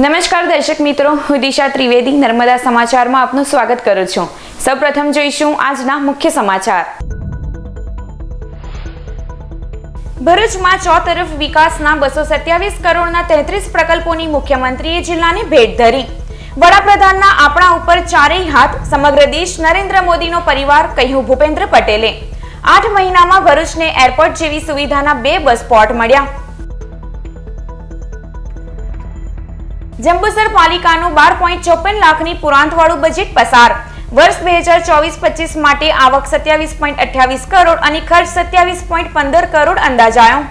નમસ્કાર દર્શક મિત્રો, હું દિશા ત્રિવેદી નર્મદા સમાચારમાં આપનું સ્વાગત કરું છું। સૌપ્રથમ જોઈશું આજના મુખ્ય સમાચાર। ભરૂચમાં ચોતરફ વિકાસના 227 કરોડના 33 પ્રકલ્પોની મુખ્યમંત્રીએ જિલ્લાને ભેટ ધરી। વડાપ્રધાનના આપણા ઉપર ચારેય હાથ, સમગ્ર દેશ નરેન્દ્ર મોદીનો પરિવાર, કહ્યું ભૂપેન્દ્ર પટેલે। 8 મહિનામાં ભરૂચને એરપોર્ટ જેવી સુવિધાના 2 બસ સ્પોટ મળ્યા। જંબુસર પાલિકાનું 12.54 લાખની પુરાંતવાળું બજેટ પસાર। વર્ષ 2024-25 માટે આવક 27.28 કરોડ અને ખર્ચ 27.15 કરોડ અંદાજાયો।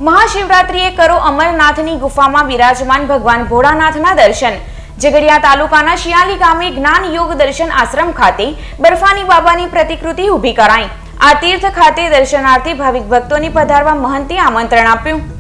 મહાશિવરાત્રીએ કરો અમરનાથની ગુફામાં બિરાજમાન ભગવાન ભોળાનાથના દર્શન। ઝઘડિયા તાલુકાના શિયાલી ગામે જ્ઞાન યોગ દર્શન આશ્રમ ખાતે બર્ફાની બાબાની પ્રતિકૃતિ ઊભી કરાઈ। આ તીર્થ ખાતે દર્શનાર્થી ભાવિક ભક્તોને પધારવા મહંતે આમંત્રણ આપ્યું।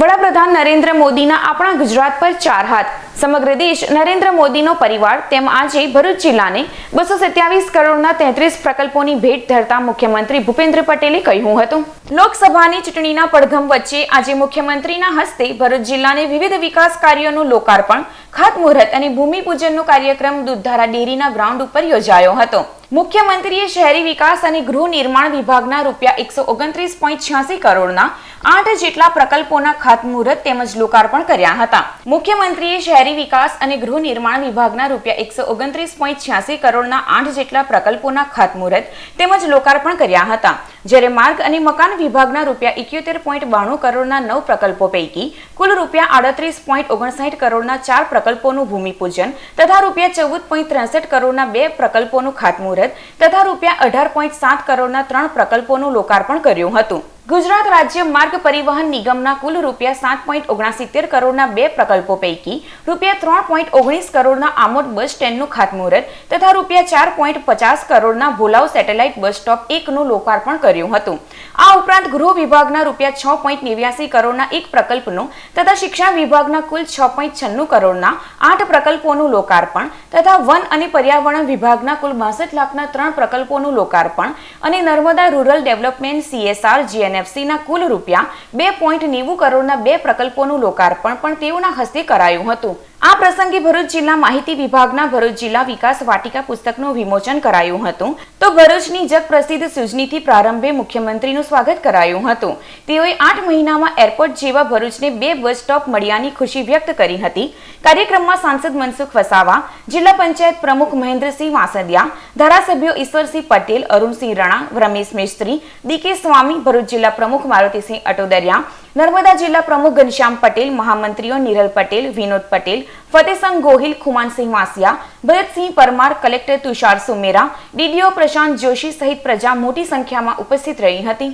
વડાપ્રધાન નરેન્દ્ર મોદીના આપણા ગુજરાત પર 4 હાથ, સમગ્ર દેશ નરેન્દ્ર મોદીનો પરિવાર, તેમ આજે ભરૂચ જિલ્લાને 227 કરોડના 33 પ્રકલ્પોની ભેટ ધરતા મુખ્યમંત્રી ભૂપેન્દ્ર પટેલે કહ્યું હતું। લોકસભાની ચૂંટણીના પડઘમ વચ્ચે આજે મુખ્યમંત્રીના હસ્તે ભરૂચ જિલ્લાને વિવિધ વિકાસ કાર્યોનું લોકાર્પણ, ખાતમુહૂર્ત અને ભૂમિપૂજનનો કાર્યક્રમ દૂધધારા ડેરીના ગ્રાઉન્ડ ઉપર યોજાયો હતો। મુખ્યમંત્રીએ શહેરી વિકાસ અને ગૃહ નિર્માણ વિભાગના રૂપિયા 129.86 કરોડના 8 જેટલા પ્રકલ્પોના ખાતમુહૂર્ત તેમજ લોકાર્પણ કર્યા હતા। મુખ્યમંત્રીએ શહેરી વિકાસ અને ગૃહ નિર્માણ વિભાગના રૂપિયા 129.86 કરોડના 8 જેટલા પ્રકલ્પોના ખાતમુહૂર્ત તેમજ લોકાર્પણ કર્યા હતા, જ્યારે માર્ગ અને મકાન વિભાગના રૂપિયા 71.92 કરોડના 9 પ્રકલ્પો પૈકી કુલ રૂપિયા 38.59 કરોડના 4 પ્રકલ્પોનું ભૂમિપૂજન તથા રૂપિયા 14.63 કરોડના 2 પ્રકલ્પોનું ખાતમુહૂર્ત તથા રૂપિયા 18.7 કરોડના 3 પ્રકલ્પોનું લોકાર્પણ કર્યું હતું। ગુજરાત રાજ્ય માર્ગ પરિવહન નિગમના કુલ રૂપિયા 7.69 કરોડના 2 પ્રકલ્પો પૈકી રૂપિયા 3.19 કરોડના આમોદ બસ સ્ટેન્ડનું ખાતમુહૂર્ત તથા રૂપિયા 4.50 કરોડના ભોલાવ સેટેલાઇટ બસ સ્ટોપ 1નું લોકાર્પણ કર્યું હતું। આ ઉપરાંત ગૃહ વિભાગના રૂપિયા 6.89 કરોડના 1 પ્રકલ્પનું તથા શિક્ષણ વિભાગના કુલ 6.96 કરોડના 8 પ્રકલ્પોનું લોકાર્પણ તથા વન અને પર્યાવરણ વિભાગના કુલ 62 લાખના 3 પ્રકલ્પોનું લોકાર્પણ અને નર્મદા રૂરલ ડેવલપમેન્ટ CSR GNFCના કુલ રૂપિયા 2.90 કરોડના 2 પ્રકલ્પોનું લોકાર્પણ પણ તેઓના હસ્તે કરાયું હતું। આ પ્રસંગે ભરૂચ જિલ્લા માહિતી વિભાગના ભરૂચ જિલ્લા વિકાસ વાટિકા પુસ્તકનું વિમોચન કરાયું હતું, તો ભરૂચની જગપ્રસિદ્ધ સુજનીથી પ્રારંભે મુખ્યમંત્રીનું સ્વાગત કરાયું હતું। તેઓએ 8 મહિનામાં એરપોર્ટ જેવા ભરૂચને 2 બસ સ્ટોપ મળ્યાની ખુશી વ્યક્ત કરી હતી। કાર્યક્રમમાં સાંસદ મનસુખ વસાવા, જિલ્લા પંચાયત પ્રમુખ મહેન્દ્રસિંહ વાસદિયા, ધારાસભ્યો ઈશ્વરસિંહ પટેલ, અરુણસિંહ રણા, રમેશ મિસ્ત્રી, DK સ્વામી, ભરૂચ જિલ્લા પ્રમુખ મારુતિસિંહ અટોદરિયા, નર્મદા જિલ્લા પ્રમુખ ઘનશ્યામ પટેલ, મહામંત્રીઓ નિરલ પટેલ, વિનોદ પટેલ, ફતેહસંગ ગોહિલ, ખુમાનસિંહ વાસિયા, ભરતસિંહ પરમાર, કલેક્ટર તુષાર સુમેરા, DDO પ્રશાંત જોશી સહિત પ્રજા મોટી સંખ્યામાં ઉપસ્થિત રહી હતી।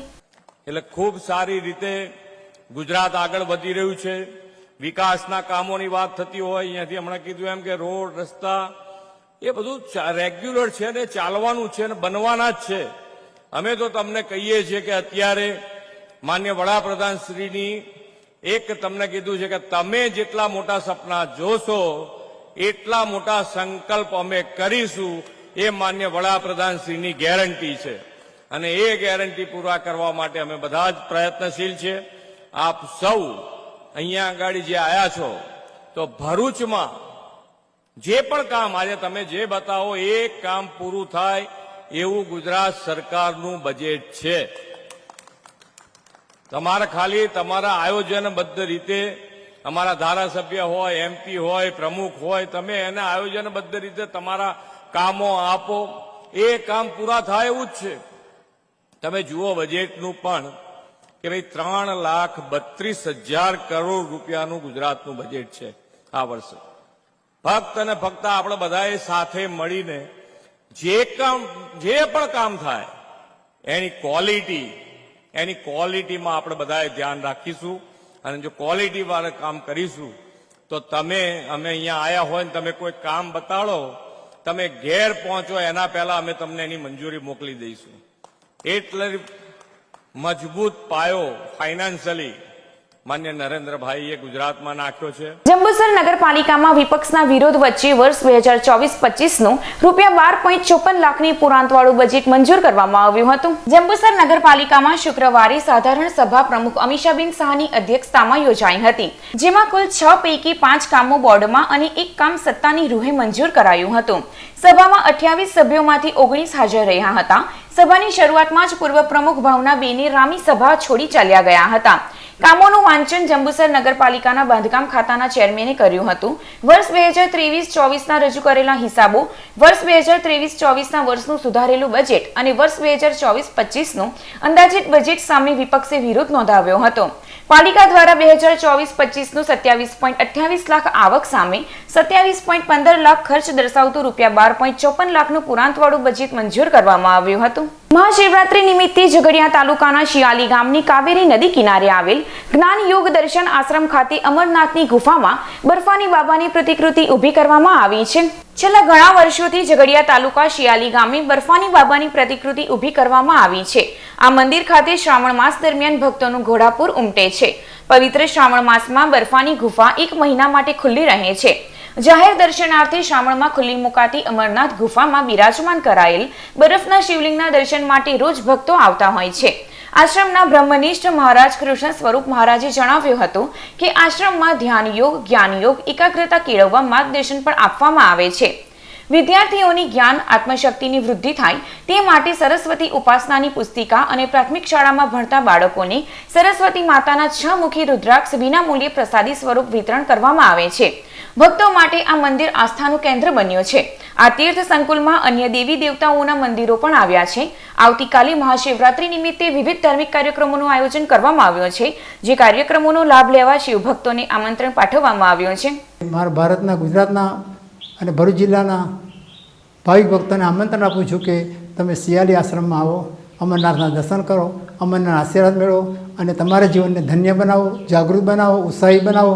એટલે ખૂબ સારી રીતે ગુજરાત આગળ વધી રહ્યું છે। વિકાસના કામોની વાત થતી હોય, અહીંયાથી હમણાં કીધું એમ કે રોડ, રસ્તા એ બધું રેગ્યુલર છે ને ચાલવાનું છે ને બનવાના જ છે। અમે તો તમને કહીએ છીએ કે અત્યારે માન્ય વડાપ્રધાન શ્રીની એક તમને કીધું છે કે તમે જેટલા મોટા સપના જોશો એટલા મોટા સંકલ્પ અમે કરીશું, એ માન્ય વડાપ્રધાન શ્રીની ગેરંટી છે અને એ ગેરંટી પૂરા કરવા માટે અમે બધા જ પ્રયત્નશીલ છીએ। આપ સૌ અહીંયા આગળ જે આવ્યા છો, તો ભરૂચમાં જે પણ કામ આજે તમે જે બતાવો એ કામ પૂરું થાય એવું ગુજરાત સરકારનું બજેટ છે। તમારે ખાલી તમારા આયોજનબદ્ધ રીતે અમારા ધારાસભ્ય હોય, MP હોય, પ્રમુખ હોય, તમે એને આયોજનબદ્ધ રીતે તમારા કામો આપો, એ કામ પૂરા થાય એવું જ છે। તમે જુઓ બજેટનું પણ કે ભાઈ 3,32,000 કરોડ રૂપિયાનું ગુજરાતનું બજેટ છે આ વર્ષે। ફક્ત અને ફક્ત આપણે બધાએ સાથે મળીને જે પણ કામ થાય એની ક્વોલિટીમાં આપણે બધાએ ધ્યાન રાખીશું અને જો ક્વોલિટી વાળા કામ કરીશું તો અમે અહીંયા આવ્યા હોય ને તમે કોઈ કામ બતાડો, તમે ઘેર પહોંચો એના પહેલા અમે તમને એની મંજૂરી મોકલી દઈશું। એટલે મજબૂત પાયો ફાઇનાન્શિયલી માન્ય નરેન્દ્રભાઈએ ગુજરાતમાં નાખ્યો છે. જંબુસર નગરપાલિકામાં વિપક્ષના વિરોધ વચ્ચે વર્ષ 2024-25નું ₹12.54 લાખની પુરાંતવાળું બજેટ મંજૂર કરવામાં આવ્યું હતું. જંબુસર નગરપાલિકામાં શુક્રવારે સાધારણ સભા પ્રમુખ અમીષાબેન શાહની અધ્યક્ષતામાં યોજાઈ હતી, જેમાં કુલ 6 પૈકી 5 કામો બોર્ડમાં અને 1 કામ સત્તાની રૂહે મંજૂર કરાયું હતું. સભામાં 28 સભ્યોમાંથી 19 હાજર રહ્યા હતા. સભાની શરૂઆતમાં જ પૂર્વ પ્રમુખ ભાવનાબેને રામી સભા છોડી ચાલ્યા ગયા હતા. કામોનું વાંચન જંબુસર નગરપાલિકાના બાંધકામ ખાતાના ચેરમેને કર્યું હતું. વર્ષ 2023-24ના રજૂ કરેલા હિસાબો, વર્ષ 2023-24ના વર્ષનું સુધારેલું બજેટ અને વર્ષ 2024-25નું અંદાજિત બજેટ સામે વિપક્ષે વિરોધ નોંધાવ્યો હતો. પાલિકા દ્વારા 2024-25નું 27.28 લાખ આવક સામે 27.15 લાખ ખર્ચ દર્શાવતું ₹12.54 લાખનું પુરાંતવાળું બજેટ મંજૂર કરવામાં આવ્યું હતું. મહાશિવરાત્રી નિમિત્તે ઝઘડિયા તાલુકાના શિયાલી ગામની કાવેરી નદી કિનારે આવેલ જ્ઞાન યોગ દર્શન આશ્રમ ખાતે અમરનાથની ગુફામાં બર્ફાની બાબાની પ્રતિકૃતિ ઊભી કરવામાં આવી છે. છેલ્લા ઘણા વર્ષોથી ઝઘડિયા તાલુકા શિયાલી ગામે બર્ફાની બાબાની પ્રતિકૃતિ ઊભી કરવામાં આવી છે. આ મંદિર ખાતે શ્રાવણ માસ દરમિયાન ભક્તોનું ઘોડાપૂર ઉમટે છે. પવિત્ર શ્રાવણ માસમાં બર્ફાની ગુફા 1 મહિના માટે ખુલ્લી રહે છે. જાહેર દર્શનાર્થે શ્રાવણમાં ખુલ્લી મુકાતી અમરનાથ ગુફામાં બિરાજમાન કરાયેલ બરફના શિવલિંગના દર્શન માટે રોજ ભક્તો આવતા હોય છે. આશ્રમના બ્રહ્મનિષ્ઠ મહારાજ કૃષ્ણ સ્વરૂપ મહારાજે જણાવ્યું હતું કે આશ્રમમાં ધ્યાન યોગ, જ્ઞાન યોગ, એકાગ્રતા કેળવવા માર્ગદર્શન પણ આપવામાં આવે છે. વિદ્યાર્થીઓની જ્ઞાન આત્મશક્તિની વૃદ્ધિ થાય તે માટે સરસ્વતી ઉપાસનાની પુસ્તિકા અને પ્રાથમિક શાળામાં ભણતા બાળકોને સરસ્વતી માતાના 6 મુખી રુદ્રાક્ષ વિનામૂલ્યે પ્રસાદી સ્વરૂપ વિતરણ કરવામાં આવે છે. ભક્તો માટે આ મંદિર આસ્થાનું કેન્દ્ર બન્યું છે. આ તીર્થ સંકુલમાં અન્ય દેવી દેવતાઓના મંદિરો પણ આવ્યા છે. આવતીકાલે મહાશિવરાત્રી નિમિત્તે વિવિધ ધાર્મિક કાર્યક્રમોનું આયોજન કરવામાં આવ્યું છે, જે કાર્યક્રમોનો લાભ લેવા શિવભક્તોને આમંત્રણ પાઠવવામાં આવ્યું છે. મારા ભારતના, ગુજરાતના અને ભરૂચ જિલ્લાના ભાવિક ભક્તોને આમંત્રણ આપું છું કે તમે શિયાલી આશ્રમમાં આવો, અમરનાથના દર્શન કરો, અમરનાથ આશીર્વાદ મેળવો અને તમારા જીવનને ધન્ય બનાવો, જાગૃત બનાવો, ઉત્સાહી બનાવો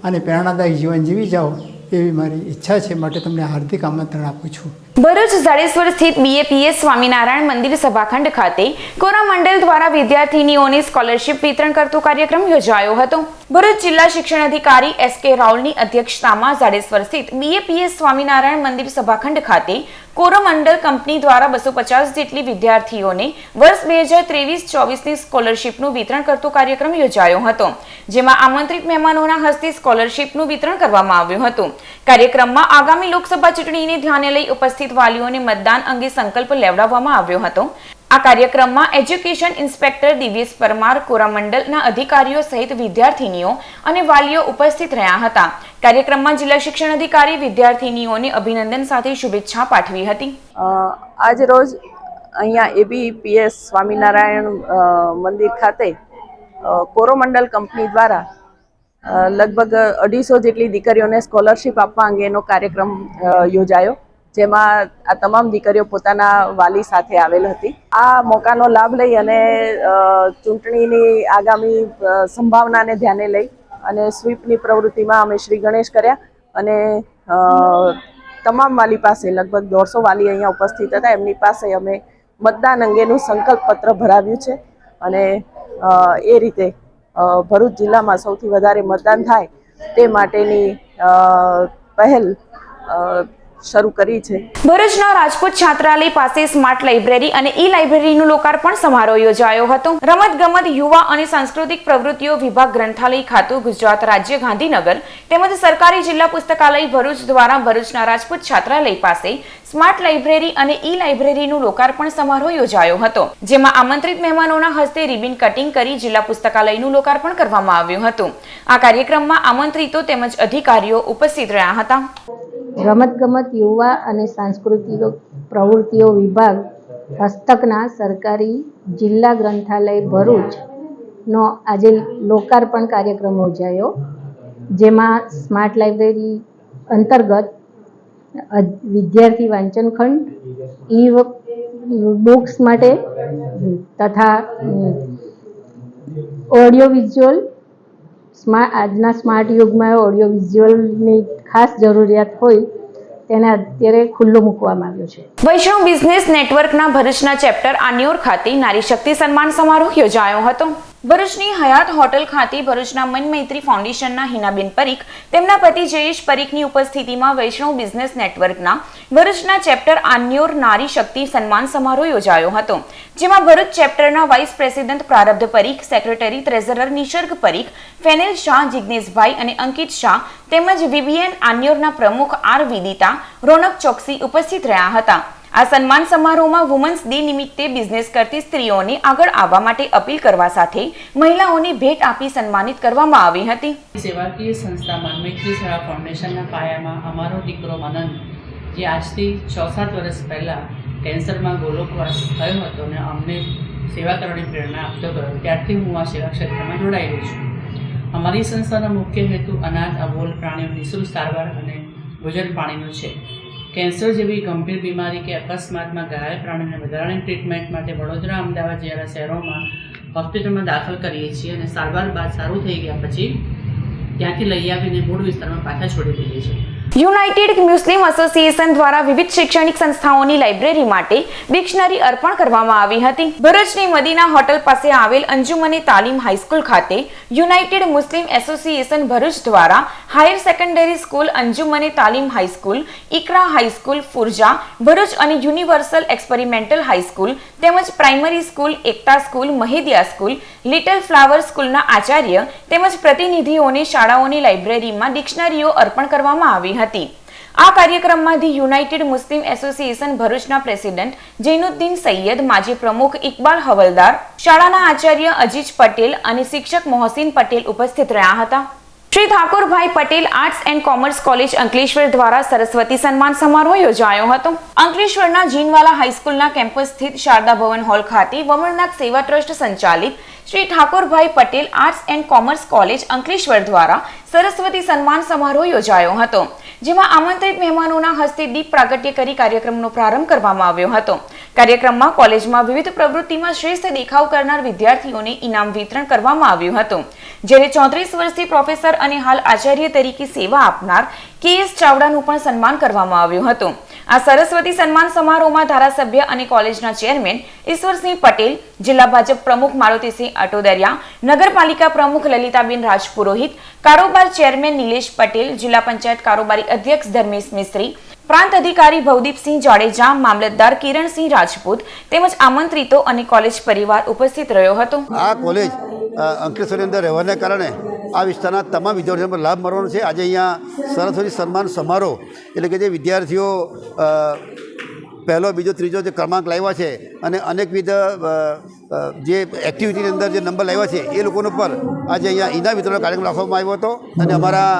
અને પ્રેરણાદાયક જીવન જીવી જાઓ એવી મારી ઈચ્છા છે. માટે તમને હાર્દિક આમંત્રણ આપું છું. ભરૂચ જાડેશ્વર સ્થિત BAPS સ્વામિનારાયણ મંદિર સભાખંડ ખાતે કોરોમંડળ દ્વારા વિદ્યાર્થીનીઓને સ્કોલરશિપ વિતરણ કરતો કાર્યક્રમ યોજાયો હતો. ભરૂચ જિલ્લા શિક્ષણ અધિકારી SK રાઉલની અધ્યક્ષતામાં જાડેશ્વર સ્થિત BAPS સ્વામિનારાયણ મંદિર સભાખંડ ખાતે કોરોમંડળ કંપની દ્વારા 250 જેટલી વિદ્યાર્થીઓને વર્ષ 2023-24ની સ્કોલરશિપનું વિતરણ કરતો કાર્યક્રમ યોજાયો હતો, જેમાં આમંત્રિત મહેમાનોના હસ્તે સ્કોલરશિપનું વિતરણ કરવામાં આવ્યું હતું. કાર્યક્રમમાં આગામી લોકસભા ચૂંટણીને ધ્યાને લઈ ઉપસ્થિત વાલીઓને મતદાન અંગે સંકલ્પ લેવડાવવામાં આવ્યો હતો. આ કાર્યક્રમમાં એજ્યુકેશન ઇન્સ્પેક્ટર દિવ્યેશ પરમાર, કોરોમંડળના અધિકારીઓ સહિત વિદ્યાર્થીનીઓ અને વાલીઓ ઉપસ્થિત રહ્યા હતા. કાર્યક્રમમાં જિલ્લા શિક્ષણ અધિકારી વિદ્યાર્થીનીઓને અભિનંદન સાથે શુભેચ્છા પાઠવી હતી. આજ રોજ અહીંયા ABPS સ્વામિનારાયણ મંદિર ખાતે કોરોમંડળ કંપની દ્વારા લગભગ 250 જેટલી દીકરીઓને સ્કોલરશિપ આપવા અંગેનો કાર્યક્રમ યોજાયો, જેમાં આ તમામ દીકરીઓ પોતાના વાલી સાથે આવેલ હતી. આ મોકાનો લાભ લઈ અને ચૂંટણીની આગામી સંભાવનાને ધ્યાને લઈ અને સ્વીપની પ્રવૃત્તિમાં અમે શ્રી ગણેશ કર્યા અને તમામ વાલી પાસે લગભગ 150 વાલી અહીંયા ઉપસ્થિત હતા. એમની પાસે અમે મતદાન અંગેનું સંકલ્પ પત્ર ભરાવ્યું છે અને એ રીતે ભરૂચ જિલ્લામાં સૌથી વધારે મતદાન થાય તે માટેની પહેલ શરૂ કરી છે. ભરૂચના રાજપૂત છાત્રાલય પાસે સ્માર્ટ લાઇબ્રેરી અને ઈ-લાઇબ્રેરીનું લોકાર્પણ સમારોહ યોજાયો હતો. રમતગમત, યુવા અને સાંસ્કૃતિક પ્રવૃત્તિઓ વિભાગ, ગ્રંથાલય ખાતું, ગુજરાત રાજ્ય ગાંધીનગર તેમજ સરકારી જિલ્લા પુસ્તકાલય ભરૂચ દ્વારા ભરૂચના રાજપૂત છાત્રાલય પાસે સ્માર્ટ લાઇબ્રેરી અને ઈ-લાઇબ્રેરીનું લોકાર્પણ સમારોહ યોજાયો હતો, જેમાં આમંત્રિત મહેમાનોના હસ્તે રિબિન કટિંગ કરી જિલ્લા પુસ્તકાલયનું લોકાર્પણ કરવામાં આવ્યું હતું. આ કાર્યક્રમમાં આમંત્રિતો તેમજ અધિકારીઓ ઉપસ્થિત રહ્યા હતા. રમતગમત, યુવા અને સાંસ્કૃતિક પ્રવૃત્તિઓ વિભાગ હસ્તકના સરકારી જિલ્લા ગ્રંથાલય ભરૂચનો આજે લોકાર્પણ કાર્યક્રમ યોજાયો, જેમાં સ્માર્ટ લાઇબ્રેરી અંતર્ગત વિદ્યાર્થી વાંચન ખંડ, બુક્સ માટે તથા ઓડિયો વિઝ્યુઅલ, આજના સ્માર્ટ યુગમાં ઓડિયો વિઝ્યુઅલની ખાસ જરૂરિયાત હોય તેને અત્યારે ખુલ્લું મૂકવામાં આવ્યું છે. વૈષ્ણવ બિઝનેસ નેટવર્કના ભરૂચના ચેપ્ટર આન્યોર ખાતે નારી શક્તિ સન્માન સમારોહ યોજાયો હતો. ભરૂચની હયાત હોટલ ખાતે ભરૂચના મનમૈત્રી ફાઉન્ડેશનના હિનાબેન પરીખ તેમના પતિ જયેશ પરીખની ઉપસ્થિતિમાં વૈષ્ણવ બિઝનેસ નેટવર્કના ભરૂચના ચેપ્ટર આન્યોર નારી શક્તિ સન્માન સમારોહ યોજાયો હતો, જેમાં Bharuch ચેપ્ટરના vice president Prarabdh Parikh, secretary treasurer Nisarg Parikh, Fenil Shah, જિગ્નેશભાઈ અને અંકિત શાહ તેમજ વીબીએન આન્યોરના પ્રમુખ આર વિદિતા, રોનક ચોકસી ઉપસ્થિત રહ્યા હતા. આ સન્માન સમારોહમાં વુમન્સ ડે નિમિત્તે બિઝનેસ કરતી સ્ત્રીઓને આગળ આવવા માટે અપીલ કરવા સાથે મહિલાઓને ભેટ આપી સન્માનિત કરવામાં આવી હતી. સેવાકીય સંસ્થા મનમૈત્રી સેવા ફાઉન્ડેશનના પાયામાં અમારો દીકરો મનન, જે આજથી 6-7 વર્ષ પહેલાં કેન્સરમાં ગોલોકવાસ થયો હતો અને અમને સેવા કરવાની પ્રેરણા આપતો ગયો, ત્યારથી હું આ સેવા ક્ષેત્રમાં જોડાયેલી છું. અમારી સંસ્થાનો મુખ્ય હેતુ અનાથ અબોલ પ્રાણીઓ નિઃશુલ્ક સારવાર અને ભોજન પાણીનો છે. કેન્સર જેવી ગંભીર બીમારી કે અકસ્માતમાં ઘાયલ પ્રાણીને વધારાની ટ્રીટમેન્ટ માટે વડોદરા, અમદાવાદ જેવા શહેરોમાં હોસ્પિટલમાં દાખલ કરીએ છીએ અને સારવાર બાદ સારું થઈ ગયા પછી ત્યાંથી લઈ આવીને મૂળ વિસ્તારમાં પાછા છોડી દઈએ છીએ. યુનાઇટેડ મુસ્લિમ એસોસિએશન દ્વારા વિવિધ શૈક્ષણિક સંસ્થાઓની લાઇબ્રેરી માટે ડિક્શનરી અર્પણ કરવામાં આવી હતી. ભરૂચની મદીના હોટલ પાસે આવેલ અંજુમને તાલીમ હાઈસ્કૂલ ખાતે યુનાઇટેડ મુસ્લિમ એસોસિએશન ભરૂચ દ્વારા હાયર સેકન્ડરી સ્કૂલ અંજુમને તાલીમ હાઈસ્કૂલ, ઇકરા હાઈસ્કૂલ ફુરજા ભરૂચ અને યુનિવર્સલ એક્સપેરિમેન્ટલ હાઈસ્કૂલ તેમજ પ્રાઇમરી સ્કૂલ એકતા સ્કૂલ, મહેદિયા સ્કૂલ, લિટલ ફ્લાવર સ્કૂલના આચાર્ય તેમજ પ્રતિનિધિઓને શાળાઓની લાઇબ્રેરીમાં ડિક્શનરીઓ અર્પણ કરવામાં આવી હતી. આ કાર્યક્રમમાં ધી યુનાઇટેડ મુસ્લિમ એસોસિએશન ભરૂચના પ્રેસિડેન્ટ જૈનુદ્દીન સૈયદ, માજી પ્રમુખ ઇકબાલ હવલદાર, શાળાના આચાર્ય અજીજ પટેલ અને શિક્ષક મોહસિન પટેલ ઉપસ્થિત રહ્યા હતા. Shri Thakorbhai Patel arts and commerce college Ankleshwar દ્વારા સરસ્વતી સન્માન સમારોહ યોજાયો હતો. અંકલેશ્વરના જીનવાલા હાઈસ્કૂલના કેમ્પસ સ્થિત શારદા ભવન હોલ ખાતે વમરનાથ સેવા ટ્રસ્ટ સંચાલિત Shri Thakorbhai Patel arts and commerce college Ankleshwar દ્વારા સરસ્વતી સન્માન સમારોહ યોજાયો હતો, જેમાં આમંત્રિત મહેમાનોના હસ્તે દીપ પ્રાગટ્ય કરી કાર્યક્રમનો પ્રારંભ કરવામાં આવ્યો હતો. કાર્યક્રમમાં કોલેજમાં વિવિધ પ્રવૃત્તિમાં શ્રેષ્ઠ દેખાવ કરનાર વિદ્યાર્થીઓને ઇનામ વિતરણ કરવામાં આવ્યું હતું, જ્યારે 34 વર્ષથી પ્રોફેસર અને હાલ આચાર્ય તરીકે સેવા આપનાર KS ચાવડાનું પણ સન્માન કરવામાં આવ્યું હતું. આ સરસ્વતી સન્માન સમારોહમાં ધારાસભ્ય અને કોલેજના ચેરમેન ઈશ્વરસિંહ પટેલ, જિલ્લા ભાજપ પ્રમુખ મારુતિસિંહ અટોદરિયા, નગરપાલિકા પ્રમુખ લલિતાબેન રાજપુરોહિત, કારોબાર ચેરમેન નિલેશ પટેલ, જિલ્લા પંચાયત કારોબારી અધ્યક્ષ ધર્મેશ મિસ્ત્રી, પ્રાંત અધિકારી ભવદીપસિંહ જાડેજા, મામલતદાર કિરણસિંહ રાજપૂત તેમજ આમંત્રિતો અને કોલેજ પરિવાર ઉપસ્થિત રહ્યો હતો. આ કોલેજ અંકલેશ્વરની અંદર રહેવાને કારણે આ વિસ્તારના તમામ વિદ્યાર્થીઓને પર લાભ મળવાનો છે. આજે અહીંયા સરસ્વતી સન્માન સમારોહ એટલે કે જે વિદ્યાર્થીઓ પહેલો, બીજો, ત્રીજો જે ક્રમાંક લાવ્યા છે અને અનેકવિધ જે એક્ટિવિટીની અંદર જે નંબર લાવ્યા છે એ લોકોનો પર આજે અહીંયા ઇનામ વિતરણ કાર્યક્રમ રાખવામાં આવ્યો હતો. અને અમારા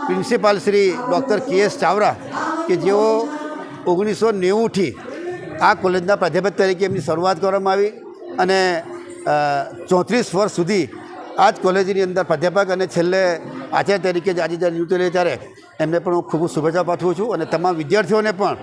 principal Shri doctor KS Chavda કે જેઓ 1990થી આ કોલેજના પ્રાધ્યાપક તરીકે એમની શરૂઆત કરવામાં આવી અને 34 વર્ષ સુધી આ જ કોલેજની અંદર પ્રાધ્યાપક અને છેલ્લે આચાર્ય તરીકે આજે જ્યારે નિયુક્ત લે ત્યારે એમને પણ હું ખૂબ શુભેચ્છા પાઠવું છું અને તમામ વિદ્યાર્થીઓને પણ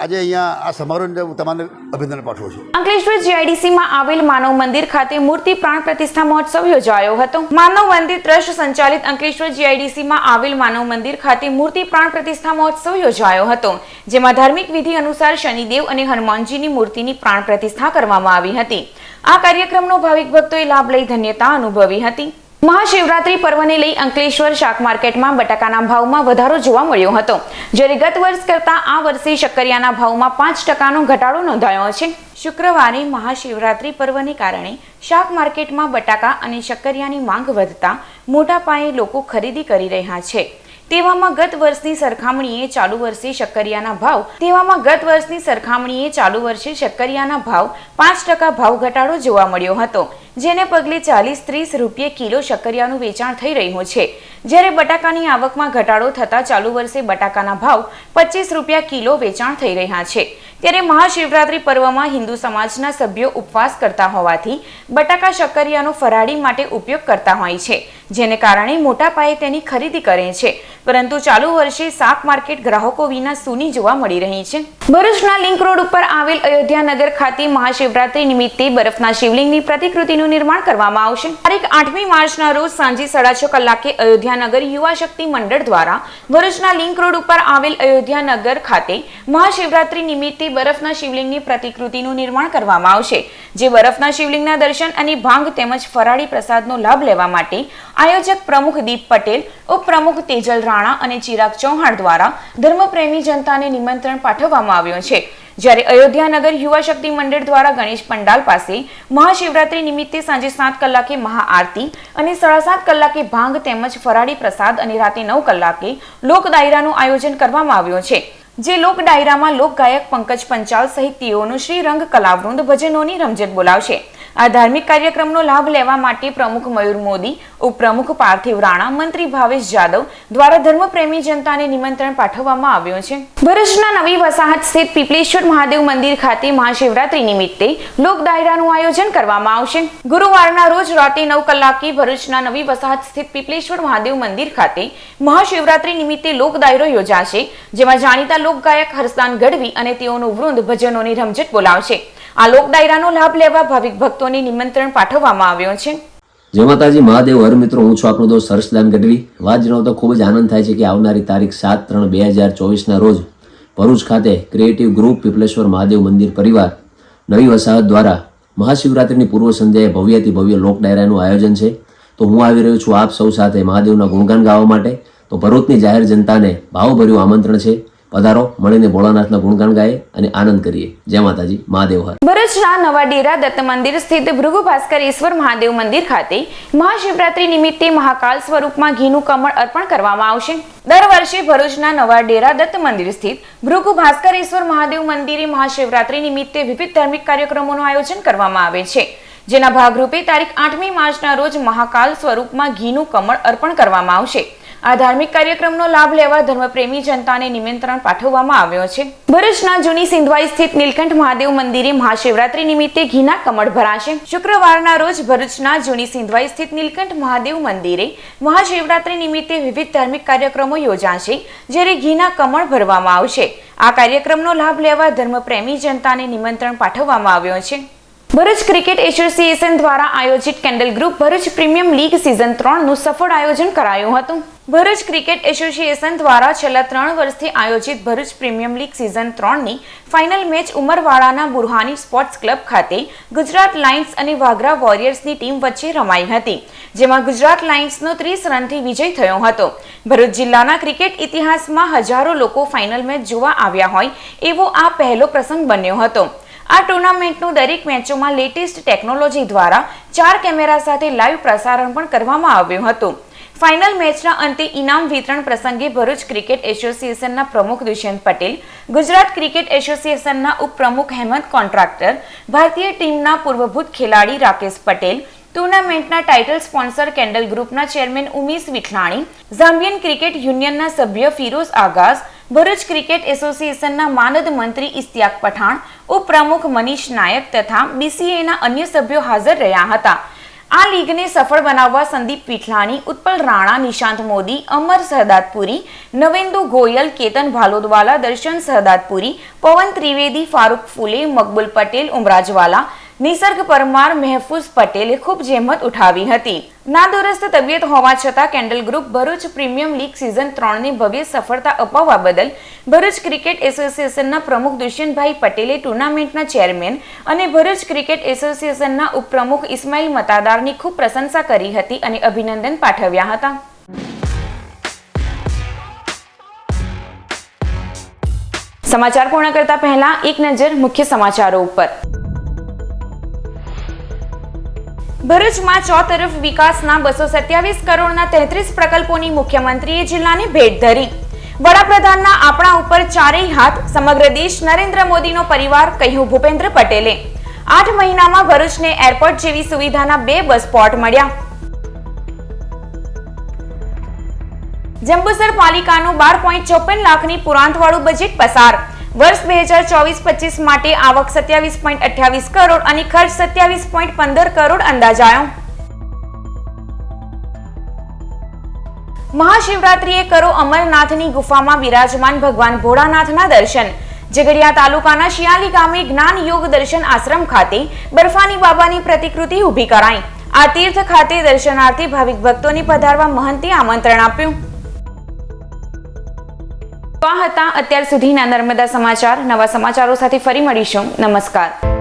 આજે અહીંયા આ સમારોહને હું તમામને અભિનંદન પાઠવું છું. અંકલેશ્વર GIDCમાં આવેલ માનવ મંદિર ખાતે મૂર્તિ પ્રાણ પ્રતિષ્ઠા મહોત્સવ યોજાયો હતો. માનવ મંદિર ટ્રસ્ટ સંચાલિત અંકલેશ્વર GIDCમાં આવેલ માનવ મંદિર ખાતે મૂર્તિ પ્રાણ પ્રતિષ્ઠા મહોત્સવ યોજાયો હતો, જેમાં ધાર્મિક વિધિ અનુસાર શનિદેવ અને હનુમાનજીની મૂર્તિની પ્રાણ પ્રતિષ્ઠા કરવામાં આવી હતી. આ કાર્યક્રમનો ભાવિક ભક્તોએ લાભ લઈ ધન્યતા અનુભવી હતી. મહાશિવરાત્રી પર્વને લઈ અંકલેશ્વર શાક માર્કેટમાં બટાકાના ભાવમાં વધારો જોવા મળ્યો હતો, જ્યારે ગત વર્ષ કરતા આ વર્ષે શક્કરિયાના ભાવમાં 5% ઘટાડો નોંધાયો છે. શુક્રવારે મહાશિવરાત્રી પર્વને કારણે શાક માર્કેટમાં બટાકા અને શક્કરિયાની માંગ વધતા મોટા પાયે લોકો ખરીદી કરી રહ્યા છે. તેવામાં ગત વર્ષની સરખામણીએ ચાલુ વર્ષે શક્કરિયાના ભાવ 5% ભાવ ઘટાડો જોવા મળ્યો હતો, જેને પગલે 40-30 રૂપિયે કિલો શક્કરિયાનું વેચાણ થઈ રહ્યું છે, જ્યારે બટાકાની આવકમાં ઘટાડો થતા ચાલુ વર્ષે બટાકાના ભાવ 25 રૂપિયા કિલો વેચાણ થઈ રહ્યા છે. ત્યારે મહાશિવરાત્રી પર્વમાં હિન્દુ સમાજના સભ્યો ઉપવાસ કરતા હોવાથી બટાકા શક્કરિયાનો ફરાળી માટે ઉપયોગ કરતા હોય છે, જેને કારણે મોટા પાયે તેની ખરીદી કરે છે, પરંતુ ચાલુ વર્ષે શાક માર્કેટ ગ્રાહકો વિના સૂની જોવા મળી રહી છે. ભરૂચના લિંક રોડ ઉપર આવેલ અયોધ્યાનગર ખાતે મહાશિવરાત્રી નિમિત્તે બરફના શિવલિંગની પ્રતિકૃતિનું નિર્માણ કરવામાં આવશે. તારીખ 8મી માર્ચના રોજ સાંજે 6:30 કલાકે અયોધ્યાનગર યુવા શક્તિ મંડળ દ્વારા ભરૂચના લિંક રોડ ઉપર આવેલ અયોધ્યાનગર ખાતે મહાશિવરાત્રી નિમિત્તે બરફના શિવલિંગની પ્રતિકૃતિનું નિર્માણ કરવામાં આવશે. જે બરફના શિવલિંગના દર્શન અને ભાંગ તેમજ ફરાળી પ્રસાદનો લાભ લેવા માટે આયોજક પ્રમુખ દીપ પટેલ, ઉપપ્રમુખ તેજલ રાણા અને ચિરાગ ચૌહાણ દ્વારા ધર્મપ્રેમી જનતાને નિમંત્રણ પાઠવવામાં આવ્યું છે. જ્યારે અયોધ્યાનગર યુવા શક્તિ મંડળ દ્વારા ગણેશ પંડાલ પાસે મહાશિવરાત્રી નિમિત્તે સાંજે 7 કલાકે મહાઆરતી અને 7:30 કલાકે ભાંગ તેમજ ફરાળી પ્રસાદ અને રાતે 9 કલાકે લોક ડાયરાનું આયોજન કરવામાં આવ્યું છે. જે લોક ડાયરામાં લોક ગાયક પંકજ પંચાલ સહિત તેઓનું શ્રીરંગ કલાવૃંદ ભજનોની રમઝટ બોલાવશે. આ ધાર્મિક કાર્યક્રમનો લાભ લેવા માટે પ્રમુખ મયુર મોદી, ઉપપ્રમુખ પાર્થિવ રાણા, મંત્રી ભાવેશ જાદવ દ્વારા ધર્મપ્રેમી જનતાને નિમંત્રણ પાઠવવામાં આવ્યું છે. ભરૂચના નવી વસાહત સ્થિત પીપલેશ્વર મહાદેવ મંદિર ખાતે મહાશિવરાત્રી નિમિત્તે લોક ડાયરાનું આયોજન કરવામાં આવશે. ગુરુવારના રોજ રાતે 9 કલાકે ભરૂચના નવી વસાહત સ્થિત પીપલેશ્વર મહાદેવ મંદિર ખાતે મહાશિવરાત્રી નિમિત્તે લોક ડાયરો યોજાશે, જેમાં જાણીતા લોકગાયક હર્ષદાન ગઢવી અને તેઓનું વૃંદ ભજનોની રમઝટ બોલાવશે. આ લોક ડાયરાનો લાભ લેવા ભાવિક ભક્તોને નિમંત્રણ પાઠવવામાં આવ્યો છે. જય માતાજી, મહાદેવ હર મિત્રો, હું છું આપણો દોસ્ત હર્ષદાન ગઢવી. વાત જણાવતો ખૂબ જ આનંદ થાય છે કે આવનારી તારીખ 7/3/2024 રોજ ભરૂચ ખાતે ક્રિએટિવ ગ્રુપ પીપલેશ્વર મહાદેવ મંદિર પરિવાર નવી વસાહત દ્વારા મહાશિવરાત્રિની પૂર્વ સંધ્યાએ ભવ્યથી ભવ્ય લોક ડાયરાનું આયોજન છે. તો હું આવી રહ્યો છું આપ સૌ સાથે મહાદેવના ગુણગાન ગાવા માટે. તો ભરૂચની જાહેર જનતાને ભાવભર્યું આમંત્રણ છે. પધારો, મળીને ભોળાનાથના ગુણગાન ગાઈએ અને આનંદ કરીએ. જય માતાજી, મહાદેવ હર. ભરૂચના નવા ડેરા દત્ત મંદિર સ્થિત ભૃગુ ભાસ્કરેશ્વર મહાદેવ મંદિર ખાતે મહાશિવરાત્રી નિમિત્તે મહાકાલ સ્વરૂપમાં ઘીનું કમળ અર્પણ કરવામાં આવશે. દર વર્ષે ભરૂચના નવા ડેરા દત્ત મંદિર સ્થિત ભૃગુ ભાસ્કરેશ્વર મહાદેવ મંદિરે મહાશિવરાત્રી નિમિત્તે વિવિધ ધાર્મિક કાર્યક્રમોનું આયોજન કરવામાં આવે છે. જેના ભાગરૂપે તારીખ 8મી માર્ચના રોજ મહાકાલ સ્વરૂપમાં ઘીનું કમળ અર્પણ કરવામાં આવશે. આ ધાર્મિક કાર્યક્રમનો લાભ લેવા ધર્મપ્રેમી જનતાને નિમંત્રણ પાઠવવામાં આવ્યો છે. ભરૂચના જૂની સિંધવાઈ સ્થિત નીલકંઠ મહાદેવ મંદિરે મહાશિવરાત્રી નિમિત્તે ઘીના કમળ ભરાશે. શુક્રવારના રોજ ભરૂચના જૂની સિંધવાઈ સ્થિત નીલકંઠ મહાદેવ મંદિરે મહાશિવરાત્રી નિમિત્તે વિવિધ ધાર્મિક કાર્યક્રમો યોજાશે, જ્યારે ઘીના કમળ ભરવામાં આવશે. આ કાર્યક્રમનો લાભ લેવા ધર્મપ્રેમી જનતાને નિમંત્રણ પાઠવવામાં આવ્યો છે. ભરૂચ ક્રિકેટ એસોસિએશન દ્વારા આયોજિત candle group Bharuch premium league season 3નું સફળ આયોજન કરાયું હતું. ભરૂચ ક્રિકેટ એસોસિએશન દ્વારા છેલ્લા 3 વર્ષથી આયોજિત ભરૂચ પ્રીમિયમ લીગ સિઝન 3ની ફાઇનલ મેચ ઉમરવાડાના બુરહાની સ્પોર્ટ્સ ક્લબ ખાતે ગુજરાત લાયન્સ અને વાઘરા વોરિયર્સની ટીમ વચ્ચે રમાઈ હતી, જેમાં ગુજરાત લાયન્સનો 30 રનથી વિજય થયો હતો. ભરૂચ જિલ્લાના ક્રિકેટ ઇતિહાસમાં હજારો લોકો ફાઇનલ મેચ જોવા આવ્યા હોય એવો આ પહેલો પ્રસંગ બન્યો હતો. આ ટુર્નામેન્ટનું દરેક મેચોમાં લેટેસ્ટ ટેકનોલોજી દ્વારા 4 કેમેરા સાથે લાઈવ પ્રસારણ પણ કરવામાં આવ્યું હતું. ફાઇનલ મેચના અંતે ઇનામ વિતરણ પ્રસંગે ભરૂચ ક્રિકેટ એસોસિએશનના પ્રમુખ દુષ્યંત પટેલ, ગુજરાત ક્રિકેટ એસોસિએશનના ઉપપ્રમુખ હેમંત કોન્ટ્રાક્ટર, ભારતીય ટીમના પૂર્વભૂત ખેલાડી રાકેશ પટેલ, ટુર્નામેન્ટના ટાઇટલ સ્પોન્સર કેન્ડલ ગ્રુપના chairman Umesh Vithlani, Zambian cricket યુનિયનના સભ્ય ફિરોઝ આગાઝ, ભરૂચ ક્રિકેટ એસોસિએશનના માનદ મંત્રી ઇશ્તિયાક પઠાણ, ઉપપ્રમુખ મનીષ નાયક તથા બીસીએના અન્ય સભ્યો હાજર રહ્યા હતા. આ લીગને સફળ બનાવવા સંદીપ વિઠલાણી, ઉત્પલ રાણા, નિશાંત મોદી, અમર સહદાતપુરી, નવેન્દુ ગોયલ, કેતન ભાલોદવાલા, દર્શન સહદાતપુરી, પવન ત્રિવેદી, ફારૂક ફૂલે, મકબૂલ પટેલ, ઉમરાજવાલા, નિસર્ગ પરમાર, મહેફૂઝ પટેલે ખૂબ જહેમત ઉઠાવી હતી. નાદુરસ્ત તબિયત હોવા છતાં candle group Bharuch premium league season 3ની ભવ્ય સફળતા અપાવવા બદલ ભરૂચ ક્રિકેટ એસોસિએશનના પ્રમુખ દુષ્યંતભાઈ પટેલે ટુર્નામેન્ટના ચેરમેન અને ભરૂચ ક્રિકેટ એસોસિએશનના ઉપપ્રમુખ ઇસ્માઇલ મતાદારની ખૂબ પ્રશંસા કરી હતી અને અભિનંદન પાઠવ્યા હતા. સમાચાર પૂર્ણ કરતા પહેલા એક નજર મુખ્ય સમાચારો ઉપર. ભરૂચમાં ચોતરફ વિકાસના 227 કરોડના 33 પ્રકલ્પોની મુખ્યમંત્રીએ જિલ્લાને ભેટ ધરી. વડાપ્રધાનના આપણા ઉપર ચારેય હાથ, સમગ્ર દેશ નરેન્દ્ર મોદીનો પરિવાર, કહ્યું ભૂપેન્દ્ર પટેલે. 8 મહિનામાં ભરૂચને એરપોર્ટ જેવી સુવિધાના 2 બસ સ્પોટ મળ્યા. જંબુસર પાલિકાનું 12.54 લાખની પુરાંતવાળું બજેટ પસાર. વર્ષ 2024-25 માટે આવક 27.28 કરોડ અને ખર્ચ 27.15 કરોડ અંદાજાયો. મહાશિવરાત્રીએ કરો અમરનાથની ગુફામાં બિરાજમાન ભગવાન ભોળાનાથના દર્શન. ઝઘડિયા તાલુકાના શિયાલી ગામે જ્ઞાન યોગ દર્શન આશ્રમ ખાતે બર્ફાની બાબાની પ્રતિકૃતિ ઊભી કરાઈ. આ તીર્થ ખાતે દર્શનાર્થી ભાવિક ભક્તોને પધારવા મહંતે આમંત્રણ આપ્યું. આ હતા અત્યાર સુધીના નર્મદા સમાચાર. નવા સમાચારો સાથે ફરી મળીશું. નમસ્કાર.